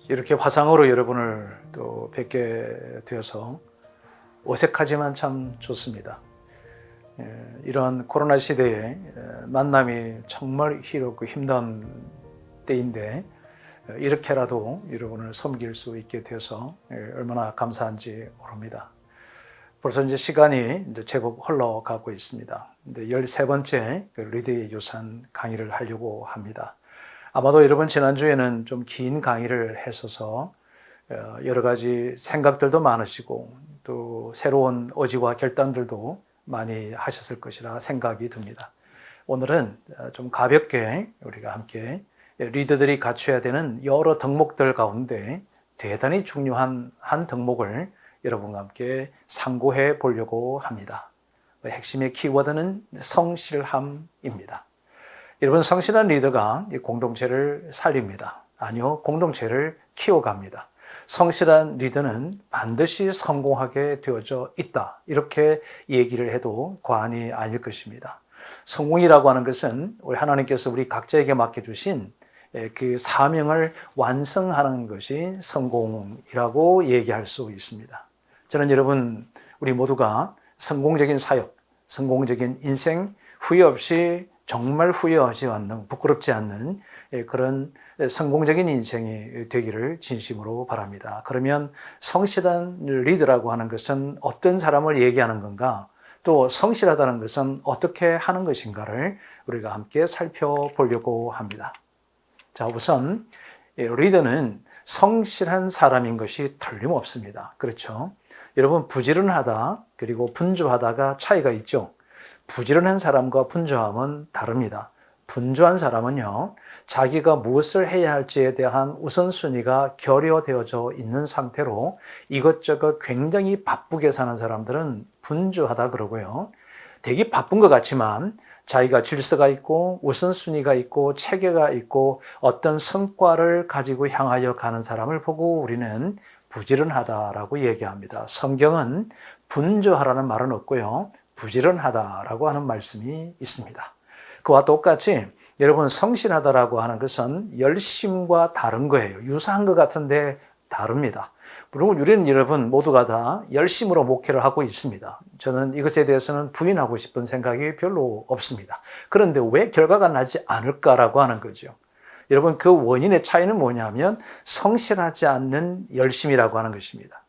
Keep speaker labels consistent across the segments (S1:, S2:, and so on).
S1: 이렇게 화상으로 여러분을 또 뵙게 되어서 어색하지만 참 좋습니다. 이런 코로나 시대에 만남이 정말 힘없고 힘든 때인데 이렇게라도 여러분을 섬길 수 있게 되어서 얼마나 감사한지 모릅니다. 벌써 이제 시간이 제법 흘러가고 있습니다. 근데 13번째 리더의 유산 강의를 하려고 합니다. 아마도 여러분 지난주에는 좀 긴 강의를 했어서 여러 가지 생각들도 많으시고 또 새로운 의지와 결단들도 많이 하셨을 것이라 생각이 듭니다. 오늘은 좀 가볍게 우리가 함께 리더들이 갖춰야 되는 여러 덕목들 가운데 대단히 중요한 한 덕목을 여러분과 함께 상고해 보려고 합니다. 핵심의 키워드는 성실함입니다. 여러분, 성실한 리더가 공동체를 살립니다. 아니요, 공동체를 키워갑니다. 성실한 리더는 반드시 성공하게 되어져 있다. 이렇게 얘기를 해도 과언이 아닐 것입니다. 성공이라고 하는 것은 우리 하나님께서 우리 각자에게 맡겨주신 그 사명을 완성하는 것이 성공이라고 얘기할 수 있습니다. 저는 여러분, 우리 모두가 성공적인 사역, 성공적인 인생, 후회 없이 정말 후회하지 않는, 부끄럽지 않는 그런 성공적인 인생이 되기를 진심으로 바랍니다. 그러면 성실한 리더라고 하는 것은 어떤 사람을 얘기하는 건가? 또 성실하다는 것은 어떻게 하는 것인가를 우리가 함께 살펴보려고 합니다. 자, 우선 리더는 성실한 사람인 것이 틀림없습니다. 그렇죠? 여러분, 부지런하다 그리고 분주하다가 차이가 있죠. 부지런한 사람과 분주함은 다릅니다. 분주한 사람은요, 자기가 무엇을 해야 할지에 대한 우선순위가 결여되어져 있는 상태로 이것저것 굉장히 바쁘게 사는 사람들은 분주하다 그러고요. 되게 바쁜 것 같지만 자기가 질서가 있고 우선순위가 있고 체계가 있고 어떤 성과를 가지고 향하여 가는 사람을 보고 우리는 부지런하다라고 얘기합니다. 성경은 분주하라는 말은 없고요. 부지런하다라고 하는 말씀이 있습니다. 그와 똑같이 여러분, 성실하다라고 하는 것은 열심과 다른 거예요. 유사한 것 같은데 다릅니다. 물론 우리는 여러분 모두가 다 열심으로 목회를 하고 있습니다. 저는 이것에 대해서는 부인하고 싶은 생각이 별로 없습니다. 그런데 왜 결과가 나지 않을까라고 하는 거죠. 여러분, 그 원인의 차이는 뭐냐면 성실하지 않는 열심이라고 하는 것입니다.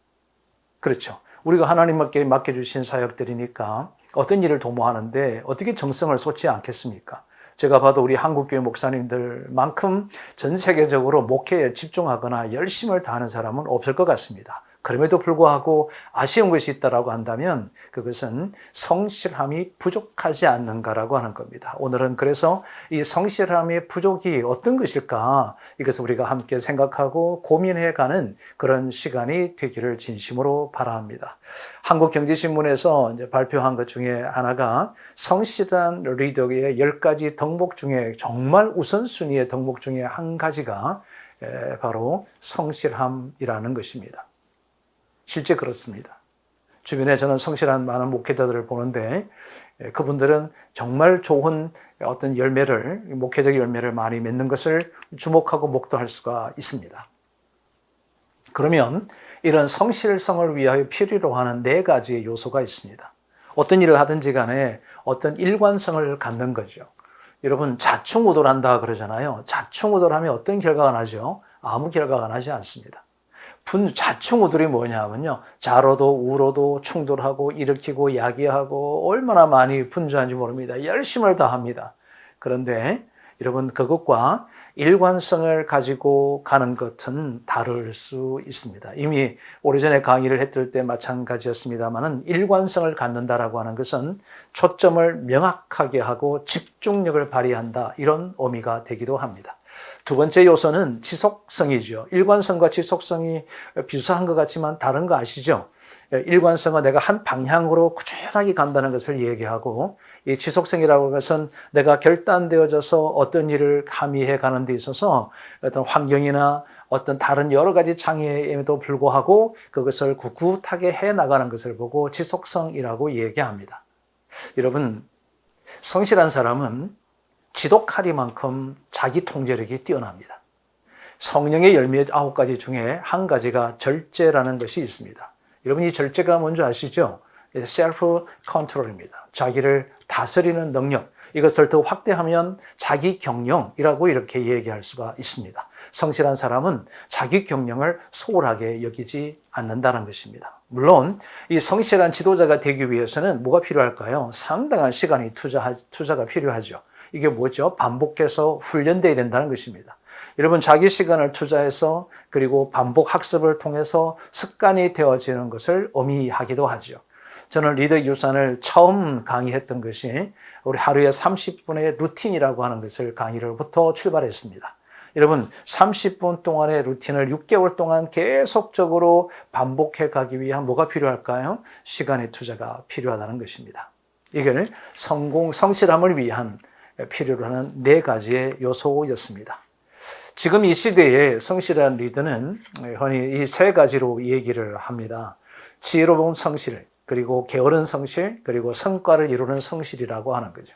S1: 그렇죠. 우리가 하나님께 맡겨주신 사역들이니까 어떤 일을 도모하는데 어떻게 정성을 쏟지 않겠습니까? 제가 봐도 우리 한국교회 목사님들만큼 전 세계적으로 목회에 집중하거나 열심을 다하는 사람은 없을 것 같습니다. 그럼에도 불구하고 아쉬운 것이 있다고 한다면 그것은 성실함이 부족하지 않는가라고 하는 겁니다. 오늘은 그래서 이 성실함의 부족이 어떤 것일까? 이것을 우리가 함께 생각하고 고민해가는 그런 시간이 되기를 진심으로 바랍니다. 한국경제신문에서 이제 발표한 것 중에 하나가 성실한 리더의 10가지 덕목 중에 정말 우선순위의 덕목 중에 한 가지가 바로 성실함이라는 것입니다. 실제 그렇습니다. 주변에 저는 성실한 많은 목회자들을 보는데 그분들은 정말 좋은 어떤 열매를, 목회적 열매를 많이 맺는 것을 주목하고 목도할 수가 있습니다. 그러면 이런 성실성을 위하여 필요로 하는 4가지의 요소가 있습니다. 어떤 일을 하든지 간에 어떤 일관성을 갖는 거죠. 여러분, 자충우돌한다 그러잖아요. 자충우돌하면 어떤 결과가 나죠? 아무 결과가 나지 않습니다. 자충우돌이 뭐냐면요, 좌로도 우로도 충돌하고 일으키고 야기하고 얼마나 많이 분주한지 모릅니다. 열심을 다합니다. 그런데 여러분, 그것과 일관성을 가지고 가는 것은 다를 수 있습니다. 이미 오래전에 강의를 했을 때 마찬가지였습니다만 일관성을 갖는다라고 하는 것은 초점을 명확하게 하고 집중력을 발휘한다, 이런 의미가 되기도 합니다. 두 번째 요소는 지속성이죠. 일관성과 지속성이 비슷한 것 같지만 다른 거 아시죠? 일관성은 내가 한 방향으로 꾸준하게 간다는 것을 얘기하고, 이 지속성이라고 하는 것은 내가 결단되어져서 어떤 일을 함의해 가는 데 있어서 어떤 환경이나 어떤 다른 여러 가지 장애에도 불구하고 그것을 꿋꿋하게 해 나가는 것을 보고 지속성이라고 얘기합니다. 여러분, 성실한 사람은 지독하리만큼 자기 통제력이 뛰어납니다. 성령의 열매 9가지 중에 한 가지가 절제라는 것이 있습니다. 여러분 이 절제가 뭔지 아시죠? 셀프 컨트롤입니다. 자기를 다스리는 능력. 이것을 더 확대하면 자기 경영이라고 이렇게 얘기할 수가 있습니다. 성실한 사람은 자기 경영을 소홀하게 여기지 않는다는 것입니다. 물론 이 성실한 지도자가 되기 위해서는 뭐가 필요할까요? 상당한 시간이 투자가 필요하죠. 이게 뭐죠? 반복해서 훈련돼야 된다는 것입니다. 여러분 자기 시간을 투자해서 그리고 반복 학습을 통해서 습관이 되어지는 것을 의미하기도 하죠. 저는 리더 유산을 처음 강의했던 것이 우리 하루에 30분의 루틴이라고 하는 것을 강의를부터 출발했습니다. 여러분 30분 동안의 루틴을 6개월 동안 계속적으로 반복해 가기 위한 뭐가 필요할까요? 시간의 투자가 필요하다는 것입니다. 이걸 성실함을 위한 필요로 하는 4가지의 요소였습니다. 지금 이 시대에 성실한 리더는 흔히 이 3가지로 얘기를 합니다. 지혜로운 성실, 그리고 게으른 성실, 그리고 성과를 이루는 성실이라고 하는 거죠.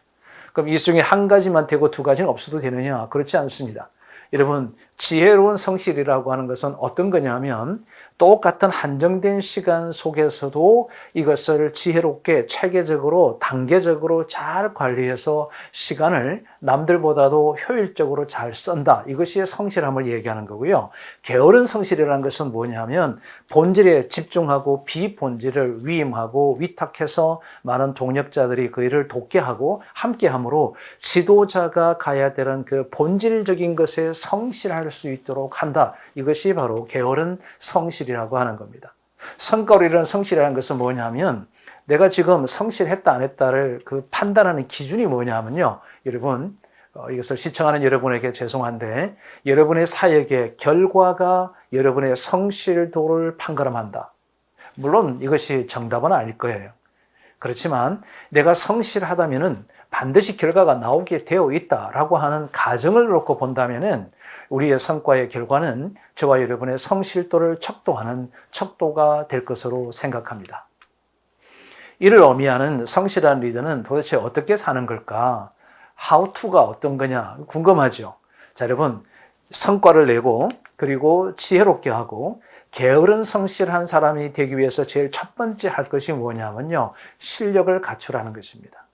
S1: 그럼 이 중에 한 가지만 되고 2가지는 없어도 되느냐? 그렇지 않습니다. 여러분 지혜로운 성실이라고 하는 것은 어떤 거냐면 똑같은 한정된 시간 속에서도 이것을 지혜롭게 체계적으로 단계적으로 잘 관리해서 시간을 남들보다도 효율적으로 잘 쓴다. 이것이 성실함을 얘기하는 거고요. 게으른 성실이라는 것은 뭐냐면 본질에 집중하고 비본질을 위임하고 위탁해서 많은 동력자들이 그 일을 돕게 하고 함께 함으로 지도자가 가야 되는 그 본질적인 것에 성실할 수 있도록 한다. 이것이 바로 게으른 성실이라고 하는 겁니다. 성과로 이루는 성실이라는 것은 뭐냐면 내가 지금 성실했다 안 했다를 그 판단하는 기준이 뭐냐면요. 여러분 이것을 시청하는 여러분에게 죄송한데 여러분의 사역의 결과가 여러분의 성실도를 판가름한다. 물론 이것이 정답은 아닐 거예요. 그렇지만 내가 성실하다면은 반드시 결과가 나오게 되어 있다라고 하는 가정을 놓고 본다면은 우리의 성과의 결과는 저와 여러분의 성실도를 척도하는 척도가 될 것으로 생각합니다. 이를 의미하는 성실한 리더는 도대체 어떻게 사는 걸까? How to가 어떤 거냐? 궁금하죠? 자, 여러분, 성과를 내고 그리고 지혜롭게 하고 게으른 성실한 사람이 되기 위해서 제일 첫 번째 할 것이 뭐냐면요. 실력을 갖추라는 것입니다.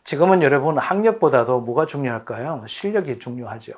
S1: 지금은 여러분 학력보다도 뭐가 중요할까요? 실력이 중요하죠.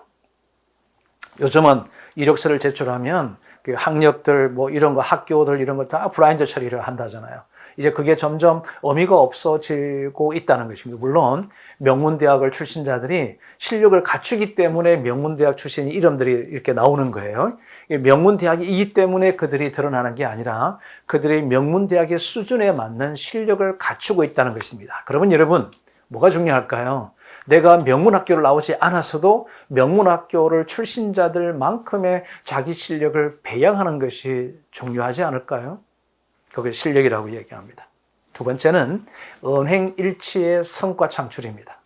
S1: 요즘은 이력서를 제출하면 그 학력들 뭐 이런 거 학교들 이런 거 다 블라인드 처리를 한다잖아요. 이제 그게 점점 의미가 없어지고 있다는 것입니다. 물론 명문대학을 출신자들이 실력을 갖추기 때문에 명문대학 출신 이름들이 이렇게 나오는 거예요. 명문대학이기 때문에 그들이 드러나는 게 아니라 그들이 명문대학의 수준에 맞는 실력을 갖추고 있다는 것입니다. 그러면 여러분 뭐가 중요할까요? 내가 명문학교를 나오지 않았어도 명문학교를 출신자들만큼의 자기 실력을 배양하는 것이 중요하지 않을까요? 그게 실력이라고 얘기합니다. 2번째는 언행일치의 성과 창출입니다.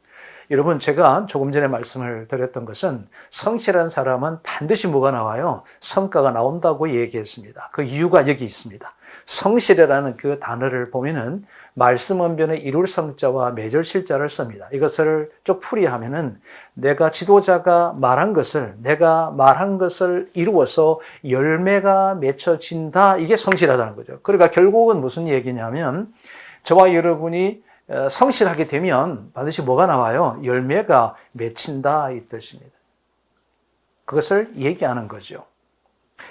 S1: 여러분 제가 조금 전에 말씀을 드렸던 것은 성실한 사람은 반드시 뭐가 나와요? 성과가 나온다고 얘기했습니다. 그 이유가 여기 있습니다. 성실이라는 그 단어를 보면은 말씀 언변의 이룰 성자와 매절 실자를 씁니다. 이것을 쭉 풀이하면은 내가 지도자가 말한 것을 내가 말한 것을 이루어서 열매가 맺혀진다. 이게 성실하다는 거죠. 그러니까 결국은 무슨 얘기냐면 저와 여러분이 성실하게 되면 반드시 뭐가 나와요? 열매가 맺힌다 이 뜻입니다. 그것을 얘기하는 거죠.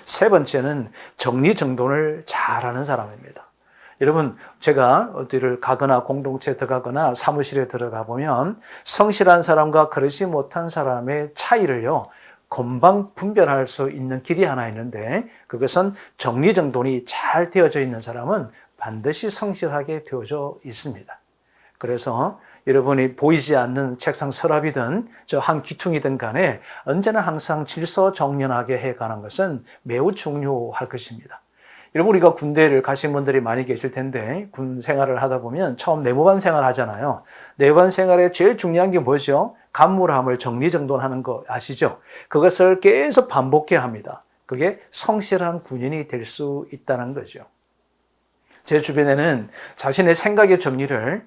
S1: 3번째는 정리정돈을 잘하는 사람입니다. 여러분 제가 어디를 가거나 공동체에 들어가거나 사무실에 들어가 보면 성실한 사람과 그렇지 못한 사람의 차이를요 금방 분별할 수 있는 길이 하나 있는데 그것은 정리정돈이 잘 되어져 있는 사람은 반드시 성실하게 되어져 있습니다. 그래서 여러분이 보이지 않는 책상 서랍이든 저 한 귀퉁이든 간에 언제나 항상 질서정연하게 해가는 것은 매우 중요할 것입니다. 여러분 우리가 군대를 가신 분들이 많이 계실 텐데 군 생활을 하다 보면 처음 내무반 생활 하잖아요. 내무반 생활에 제일 중요한 게 뭐죠? 간물함을 정리정돈하는 거 아시죠? 그것을 계속 반복해야 합니다. 그게 성실한 군인이 될 수 있다는 거죠. 제 주변에는 자신의 생각의 정리를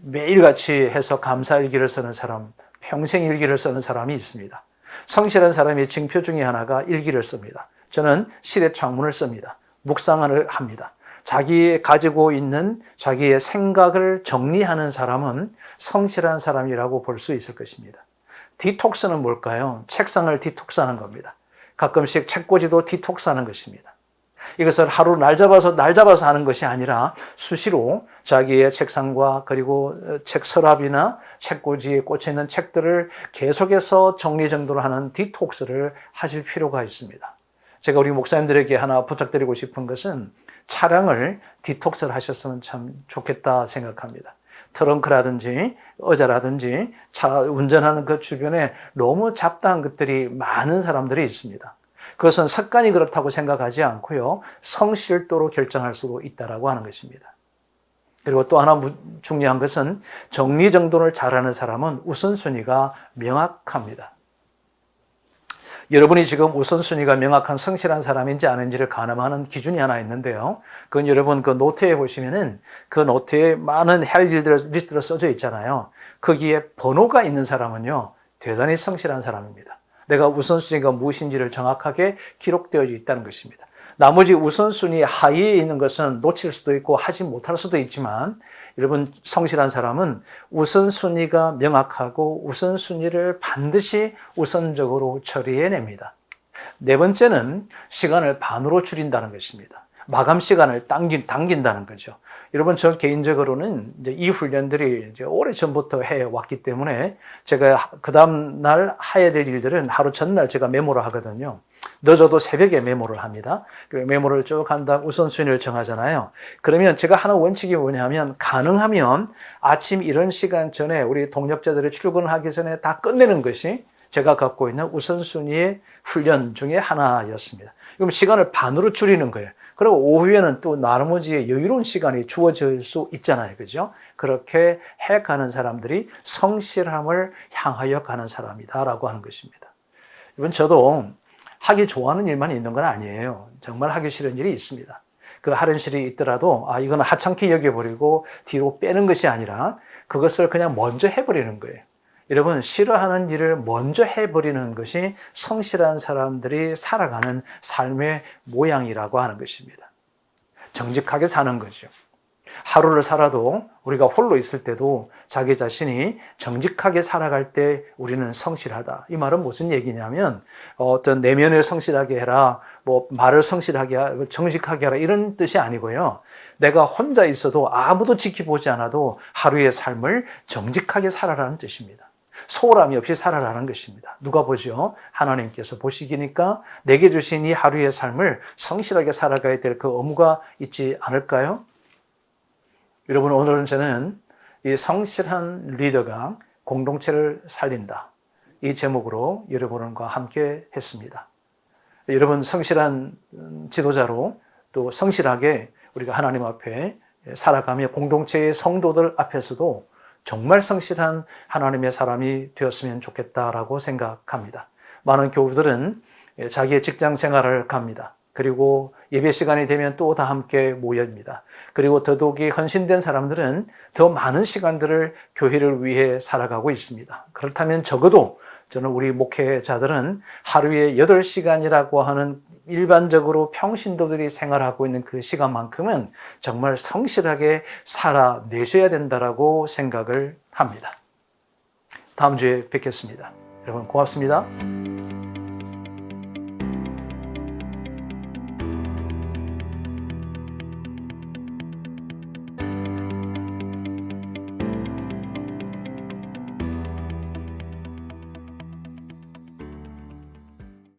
S1: 매일같이 해서 감사일기를 쓰는 사람, 평생 일기를 쓰는 사람이 있습니다. 성실한 사람의 징표 중에 하나가 일기를 씁니다. 저는 시대 창문을 씁니다. 묵상을 합니다. 자기 가지고 있는 자기의 생각을 정리하는 사람은 성실한 사람이라고 볼 수 있을 것입니다. 디톡스는 뭘까요? 책상을 디톡스하는 겁니다. 가끔씩 책꽂이도 디톡스하는 것입니다. 이것을 하루 날 잡아서 하는 것이 아니라 수시로 자기의 책상과 그리고 책 서랍이나 책꽂이에 꽂혀 있는 책들을 계속해서 정리정돈을 하는 디톡스를 하실 필요가 있습니다. 제가 우리 목사님들에게 하나 부탁드리고 싶은 것은 차량을 디톡스를 하셨으면 참 좋겠다 생각합니다. 트렁크라든지 의자라든지 차 운전하는 그 주변에 너무 잡다한 것들이 많은 사람들이 있습니다. 그것은 습관이 그렇다고 생각하지 않고요, 성실도로 결정할 수도 있다라고 하는 것입니다. 그리고 또 하나 중요한 것은 정리정돈을 잘하는 사람은 우선순위가 명확합니다. 여러분이 지금 우선순위가 명확한 성실한 사람인지 아닌지를 가늠하는 기준이 하나 있는데요. 그건 여러분 그 노트에 보시면은 그 노트에 많은 할 일들 리스트로 써져 있잖아요. 거기에 번호가 있는 사람은요, 대단히 성실한 사람입니다. 내가 우선순위가 무엇인지를 정확하게 기록되어 있다는 것입니다. 나머지 우선순위 하위에 있는 것은 놓칠 수도 있고 하지 못할 수도 있지만, 여러분 성실한 사람은 우선순위가 명확하고 우선순위를 반드시 우선적으로 처리해냅니다. 네 번째는 시간을 반으로 줄인다는 것입니다. 마감 시간을 당긴다는 거죠. 여러분, 저 개인적으로는 이제 이 훈련들이 이제 오래 전부터 해왔기 때문에 제가 그 다음 날 해야 될 일들은 하루 전날 제가 메모를 하거든요. 늦어도 새벽에 메모를 합니다. 메모를 쭉 한 다음 우선순위를 정하잖아요. 그러면 제가 하는 원칙이 뭐냐면, 가능하면 아침 이런 시간 전에 우리 동력자들이 출근하기 전에 다 끝내는 것이 제가 갖고 있는 우선순위의 훈련 중에 하나였습니다. 그럼 시간을 반으로 줄이는 거예요. 그리고 오후에는 또 나머지 여유로운 시간이 주어질 수 있잖아요. 그죠? 그렇게 해가는 사람들이 성실함을 향하여 가는 사람이다라고 하는 것입니다. 이번 저도 하기 좋아하는 일만 있는 건 아니에요. 정말 하기 싫은 일이 있습니다. 그 하는 일이 있더라도 이거는 하찮게 여겨버리고 뒤로 빼는 것이 아니라 그것을 그냥 먼저 해버리는 거예요. 여러분, 싫어하는 일을 먼저 해버리는 것이 성실한 사람들이 살아가는 삶의 모양이라고 하는 것입니다. 정직하게 사는 거죠. 하루를 살아도 우리가 홀로 있을 때도 자기 자신이 정직하게 살아갈 때 우리는 성실하다. 이 말은 무슨 얘기냐면, 어떤 내면을 성실하게 해라, 뭐 말을 성실하게 하라, 정직하게 하라, 이런 뜻이 아니고요. 내가 혼자 있어도 아무도 지켜보지 않아도 하루의 삶을 정직하게 살아라는 뜻입니다. 소홀함이 없이 살아라는 것입니다. 누가 보죠? 하나님께서 보시기니까 내게 주신 이 하루의 삶을 성실하게 살아가야 될 그 의무가 있지 않을까요? 여러분, 오늘은 저는 이 성실한 리더가 공동체를 살린다, 이 제목으로 여러분과 함께 했습니다. 여러분, 성실한 지도자로 또 성실하게 우리가 하나님 앞에 살아가며 공동체의 성도들 앞에서도 정말 성실한 하나님의 사람이 되었으면 좋겠다라고 생각합니다. 많은 교우들은 자기의 직장 생활을 갑니다. 그리고 예배 시간이 되면 또 다 함께 모여입니다. 그리고 더더욱이 헌신된 사람들은 더 많은 시간들을 교회를 위해 살아가고 있습니다. 그렇다면 적어도 저는 우리 목회자들은 하루에 8시간이라고 하는 일반적으로 평신도들이 생활하고 있는 그 시간만큼은 정말 성실하게 살아내셔야 된다라고 생각을 합니다. 다음 주에 뵙겠습니다. 여러분, 고맙습니다.